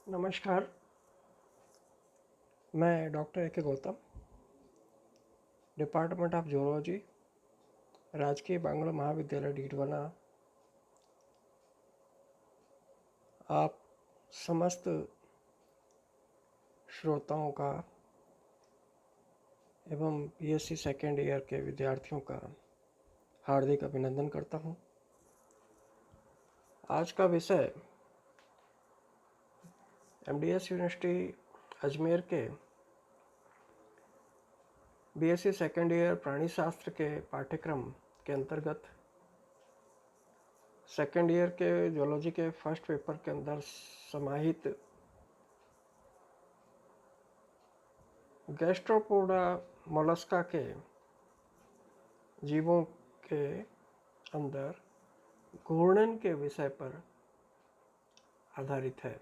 नमस्कार, मैं doctor A के गौतम, डिपार्टमेंट ऑफ जूलॉजी, राजकीय बांग्ला महाविद्यालय डीडवाना। आप समस्त श्रोताओं का एवं बीएससी सेकेंड ईयर के विद्यार्थियों का हार्दिक अभिनंदन करता हूं। आज का विषय एमडीएस यूनिवर्सिटी अजमेर के बीएससी सेकेंड ईयर प्राणी शास्त्र के पाठ्यक्रम के अंतर्गत सेकेंड ईयर के जूलॉजी के फर्स्ट पेपर के अंदर समाहित गैस्ट्रोपोडा मोलस्का के जीवों के अंदर घूर्णन के विषय पर आधारित है।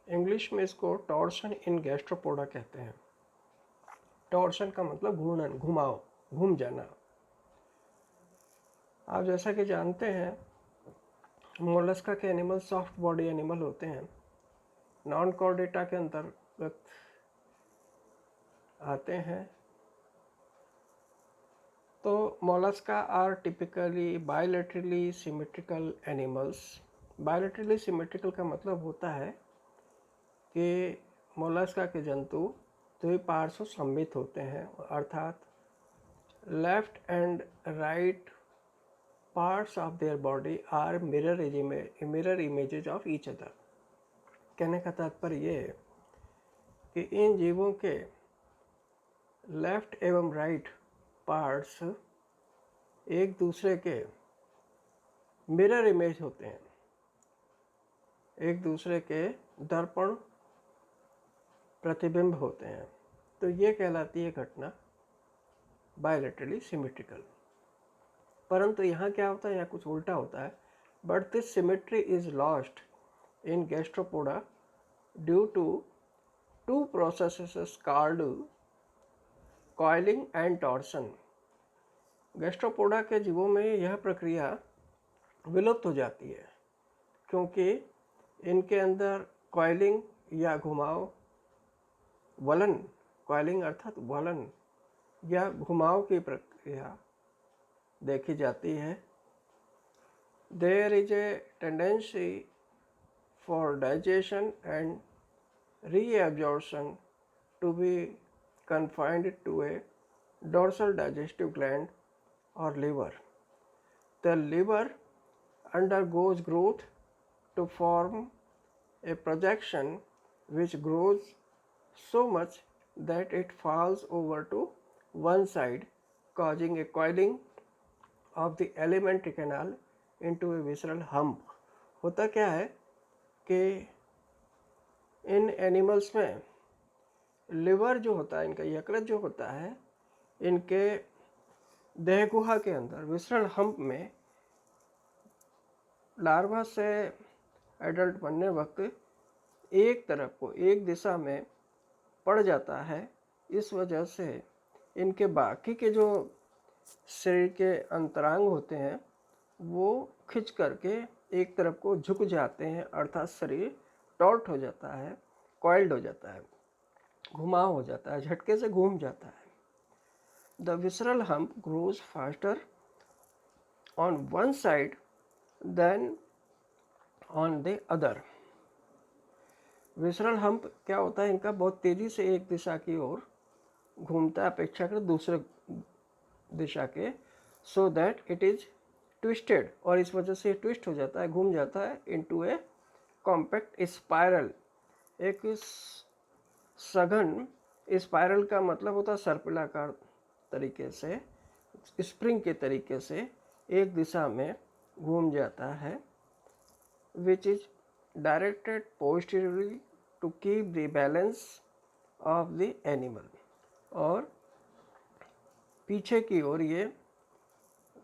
इंग्लिश में इसको टॉर्शन इन गैस्ट्रोपोडा कहते हैं। टॉर्शन का मतलब घूर्णन, घुमाव, घूम जाना। आप जैसा कि जानते हैं, मोलस्का के एनिमल सॉफ्ट बॉडी एनिमल होते हैं, नॉन कॉर्डेटा के अंतर्गत आते हैं। तो mollusca are typically bilaterally symmetrical animals. Bilaterally symmetrical का मतलब होता है कि मोलस्का के जंतु द्विपार्श्व सममित होते हैं, अर्थात left and right parts of their body are mirror images of each other. कहने का तात्पर्य ये है कि इन जीवों के लेफ्ट एवं राइट पार्ट्स एक दूसरे के मिरर इमेज होते हैं, एक दूसरे के दर्पण प्रतिबिंब होते हैं। तो ये कहलाती है घटना बायलैटरली सिमेट्रिकल। परंतु यहाँ क्या होता है, यहाँ कुछ उल्टा होता है। But this symmetry is lost in gastropoda due to two processes called coiling and torsion. Gastropoda के जीवों में यह प्रक्रिया विलुप्त हो जाती है क्योंकि इनके अंदर कॉइलिंग या घुमाव, वलन, कॉइलिंग अर्थात वलन या घुमाव की प्रक्रिया देखी जाती है। There is a tendency for digestion and reabsorption to be confined to a dorsal digestive gland or liver. The liver undergoes growth to form a projection which grows so much that it falls over to one side, causing a coiling of the alimentary canal into a visceral hump. होता क्या है कि इन animals में liver जो होता है, इनका यकृत जो होता है, इनके देह गुहा के अंदर विसरण हम्प में लार्वा से एडल्ट बनने वक्त एक तरफ को, एक दिशा में पड़ जाता है। इस वजह से इनके बाकी के जो शरीर के अंतरांग होते हैं वो खिंच करके एक तरफ को झुक जाते हैं, अर्थात शरीर टॉर्ट हो जाता है, कॉइल्ड हो जाता है, घुमाव हो जाता है, झटके से घूम जाता है। The visceral hump grows faster on one side than on the other. Visceral hump क्या होता है, इनका बहुत तेजी से एक दिशा की ओर घूमता है अपेक्षाकृत दूसरे दिशा के, so that it is twisted, और इस वजह से ट्विस्ट हो जाता है, घूम जाता है इनटू ए कॉम्पैक्ट स्पाइरल। एक सघन स्पाइरल का मतलब होता है सर्पिलाकार तरीके से, स्प्रिंग के तरीके से एक दिशा में घूम जाता है, which is directed posteriorly to keep the balance of the animal. और पीछे की ओर ये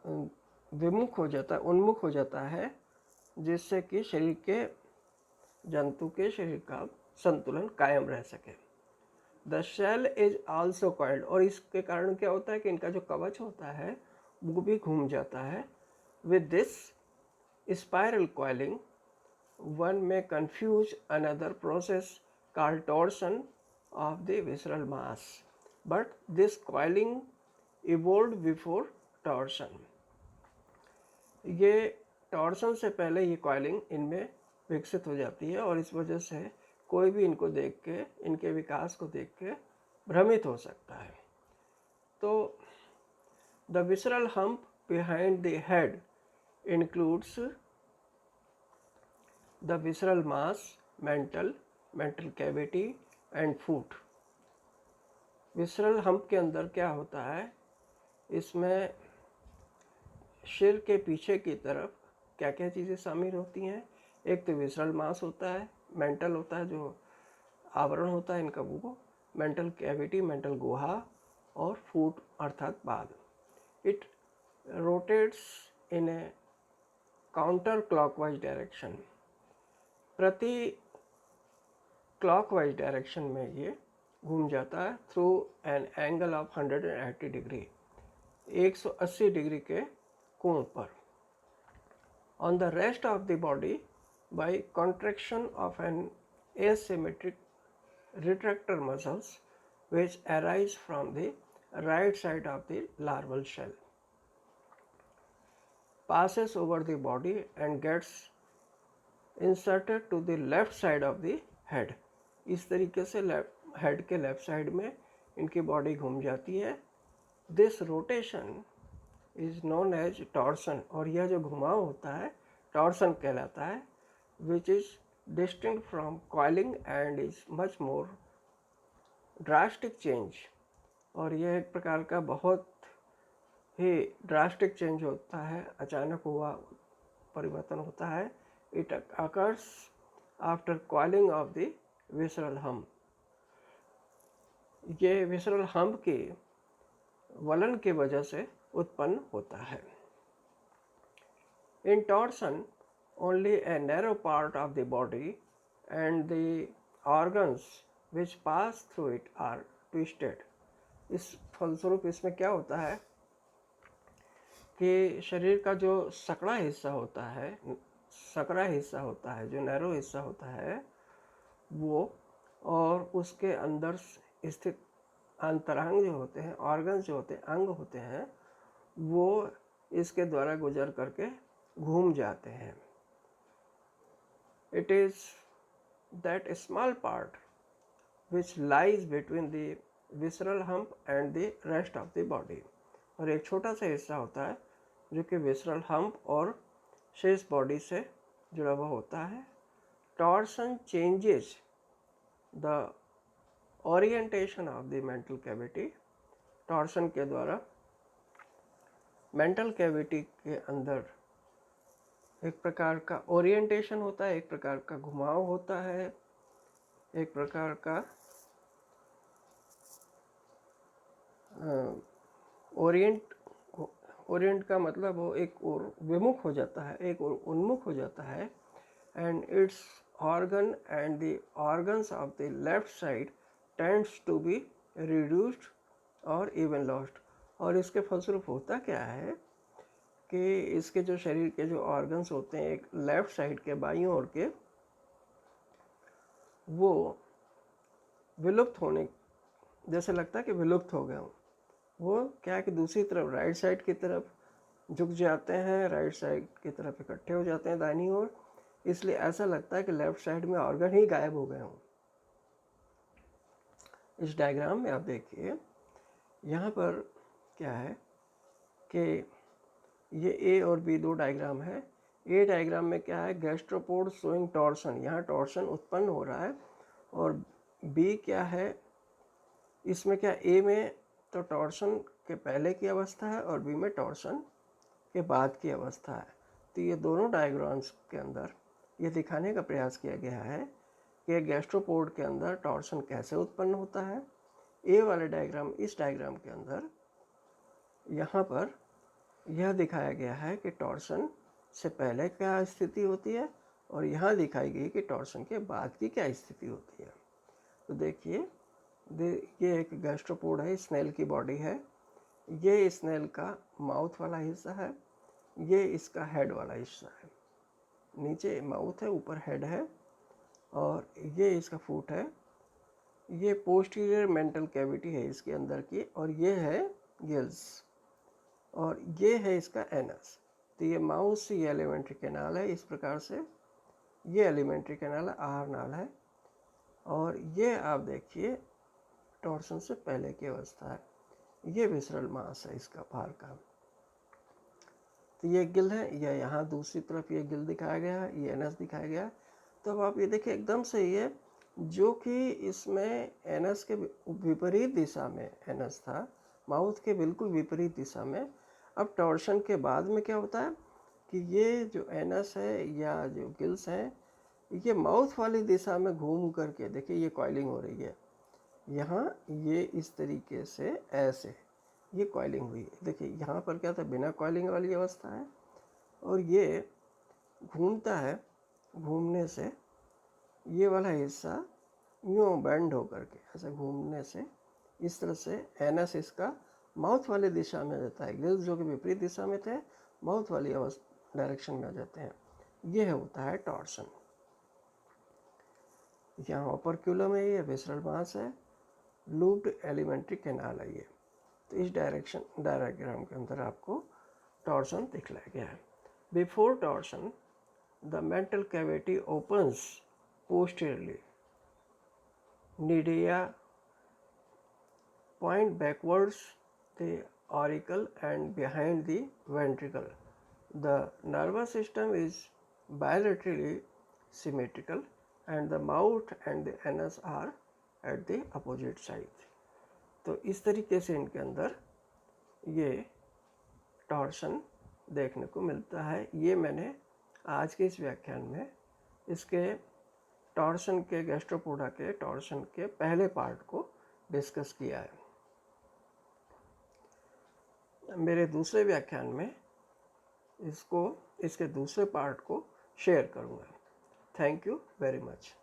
विमुख हो जाता है, उन्मुख हो जाता है, जिससे कि शरीर के जंतु के शरीर का संतुलन कायम रह सके। The shell is also coiled, और इसके कारण क्या होता है कि इनका जो कवच होता है वो भी घूम जाता है। With this spiral coiling one may confuse another process called torsion of the visceral mass, but this coiling evolved before torsion. ये टॉर्सन से पहले ये कॉइलिंग इनमें विकसित हो जाती है और इस वजह से कोई भी इनको देख के, इनके विकास को देख के भ्रमित हो सकता है। तो the visceral hump behind the head includes the visceral mass, mantle cavity and foot. Visceral hump के अंदर क्या होता है, इसमें सिर के पीछे की तरफ क्या क्या चीज़ें शामिल होती हैं। एक तो विसरल मास होता है, मेंटल होता है जो आवरण होता है इनका, वो मेंटल कैविटी, मेंटल गुहा, और फूट अर्थात बाल। It rotates in a counter clockwise direction. प्रति क्लॉकवाइज डायरेक्शन में ये घूम जाता है through an angle of 180 degree, 180 degree के कोण पर। On the rest of the body by contraction of an asymmetric retractor muscles which arise from the right side of the larval shell, passes over the body and gets inserted to the left side of the head. इस तरीके से head के left side में इनकी body घूम जाती है। This rotation is known as torsion, और यह जो घुमाव होता है टॉर्सन कहलाता है, which is distinct from coiling and is much more drastic change. और यह एक प्रकार का बहुत ही ड्रास्टिक चेंज होता है, अचानक हुआ परिवर्तन होता है। It occurs after coiling of the visceral hump. ये विसरल हम्प के वलन के वजह से उत्पन्न होता है। इन torsion only a narrow part of the body and the organs which pass through it are twisted. इस फलस्वरूप इसमें क्या होता है कि शरीर का जो सकड़ा हिस्सा होता है, जो नैरो हिस्सा होता है वो, और उसके अंदर स्थित अंतरांग जो होते हैं, ऑर्गन्स जो होते हैं, अंग होते हैं, वो इसके द्वारा गुजर करके घूम जाते हैं। It is that small part which lies between the visceral hump and the rest of the body, और एक छोटा सा हिस्सा होता है जो कि विसरल हम्प और शेष बॉडी से जुड़ा हुआ होता है। Torsion changes the orientation of the mantle cavity. Torsion के द्वारा मेंटल कैविटी के अंदर एक प्रकार का ओरिएंटेशन होता है, एक प्रकार का घुमाव होता है, एक प्रकार का ओरिएंट का मतलब वो एक और विमुख हो जाता है, एक और उन्मुख हो जाता है। And its organ and the organs of the left side tends to be reduced और इवन लॉस्ट। और इसके फलस्वरूप होता क्या है कि इसके जो शरीर के जो ऑर्गन्स होते हैं एक लेफ्ट साइड के बाईं ओर के, वो विलुप्त होने जैसे लगता है कि विलुप्त हो गए हों। वो क्या है कि दूसरी तरफ राइट साइड की तरफ झुक जाते हैं, राइट साइड की तरफ इकट्ठे हो जाते हैं दाहिनी ओर, इसलिए ऐसा लगता है कि लेफ्ट साइड में ऑर्गन ही गायब हो गए हों। इस डायग्राम में आप देखिए, यहाँ पर क्या है कि ये ए और बी दो डायग्राम है। ए डायग्राम में क्या है, गैस्ट्रोपोड शोइंग टॉर्सन, यहाँ टॉर्सन उत्पन्न हो रहा है। और बी क्या है, इसमें क्या, ए में तो टॉर्सन के पहले की अवस्था है और बी में टॉर्सन के बाद की अवस्था है। तो ये दोनों डायग्राम्स के अंदर ये दिखाने का प्रयास किया गया है कि गैस्ट्रोपोड के अंदर टॉर्सन कैसे उत्पन्न होता है। ए वाले डायग्राम, इस डायग्राम के अंदर यहाँ पर यह दिखाया गया है कि टॉर्सन से पहले क्या स्थिति होती है और यहाँ दिखाई गई कि टॉर्सन के बाद की क्या स्थिति होती है। तो देखिए, ये एक गैस्ट्रोपोड है, स्नेल की बॉडी है, ये स्नेल का माउथ वाला हिस्सा है, ये इसका हेड वाला हिस्सा है। नीचे माउथ है, ऊपर हेड है, और ये इसका फुट है। ये पोस्टीरियर मेंटल कैविटी है इसके अंदर की, और ये है गिल्स, और ये है इसका एनस। तो ये माउथ से ये एलिमेंट्री कैनाल है, इस प्रकार से ये एलिमेंट्री कैनाल आहार नाल है। और ये आप देखिए टॉर्सन से पहले की अवस्था है, ये विसरल मांस है इसका बाहर का। तो ये गिल है, या यहाँ दूसरी तरफ ये गिल दिखाया गया है, ये एनस दिखाया गया है। तो अब आप ये देखिए एकदम सही है, जो कि इसमें एनस के विपरीत दिशा में एनस था, माउथ के बिल्कुल विपरीत दिशा में। अब टॉर्शन के बाद में क्या होता है कि ये जो एनस है या जो गिल्स हैं, ये माउथ वाली दिशा में घूम करके देखिए ये कॉइलिंग हो रही है। यहाँ ये इस तरीके से ऐसे ये कॉइलिंग हुई है। देखिए यहाँ पर क्या था, बिना कॉइलिंग वाली अवस्था है, और ये घूमता है, घूमने से ये वाला हिस्सा यूँ बेंड होकर के ऐसे घूमने से इस तरह से एनस इसका माउथ वाली दिशा में जाता है। गिल्स जो कि विपरीत दिशा में थे, माउथ वाली डायरेक्शन में आ जाते हैं। ये होता है टॉर्सन। यहाँ ओपर्क्यूलम है, ये विसरल मांस है, लूप्ड एलिमेंट्री कैनाल है ये। तो इस डायग्राम के अंदर आपको टॉर्सन दिखलाया गया है। Before torsion the mantle cavity opens posteriorly, ctenidia point backwards the auricle and behind the ventricle. The nervous system is bilaterally symmetrical and the mouth and the anus are at the opposite side. तो इस तरीके से इनके अंदर ये torsion देखने को मिलता है। ये मैंने आज के इस व्याख्यान में इसके टॉर्सन के गैस्ट्रोपोडा के टॉर्सन के पहले पार्ट को डिस्कस किया है। मेरे दूसरे व्याख्यान में इसके दूसरे पार्ट को शेयर करूँगा। Thank you very much.